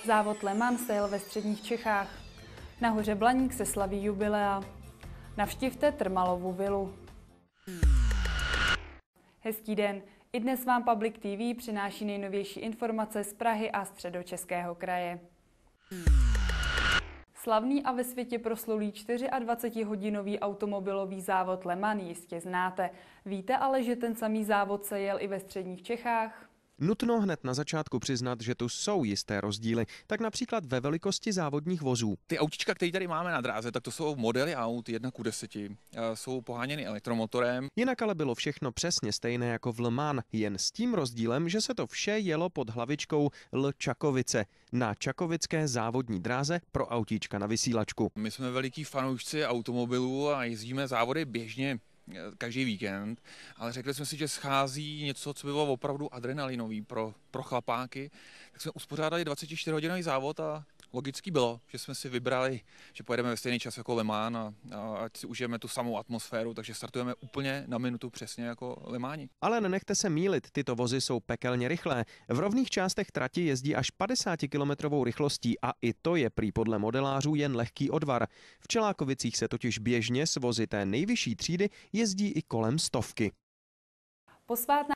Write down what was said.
Závod Le Mans se jel ve středních Čechách. Na hoře Blaník se slaví jubilea. Navštivte Trmalovu vilu. Hezký den. I dnes vám Public TV přináší nejnovější informace z Prahy a Středočeského kraje. Slavný a ve světě proslulý 24hodinový automobilový závod Le Mans jistě znáte. Víte ale, že ten samý závod se jel i ve středních Čechách? Nutno hned na začátku přiznat, že tu jsou jisté rozdíly, tak například ve velikosti závodních vozů. Ty autička, které tady máme na dráze, tak to jsou modely aut 1:10, jsou poháněny elektromotorem. Jinak ale bylo všechno přesně stejné jako v Le Mans, jen s tím rozdílem, že se to vše jelo pod hlavičkou L Čakovice na čakovické závodní dráze pro autíčka na vysílačku. My jsme veliký fanoušci automobilů a jezdíme závody běžně každý víkend, ale řekli jsme si, že schází něco, co by bylo opravdu adrenalinový pro chlapáky, tak jsme uspořádali 24hodinový závod a logický bylo, že jsme si vybrali, že pojedeme ve stejný čas jako Le Mans a ať si užijeme tu samou atmosféru, takže startujeme úplně na minutu přesně jako Le Mani. Ale nenechte se mýlit, tyto vozy jsou pekelně rychlé. V rovných částech trati jezdí až 50kilometrovou rychlostí a i to je prý podle modelářů jen lehký odvar. V Čelákovicích se totiž běžně s vozy té nejvyšší třídy jezdí i kolem 100. Posvátná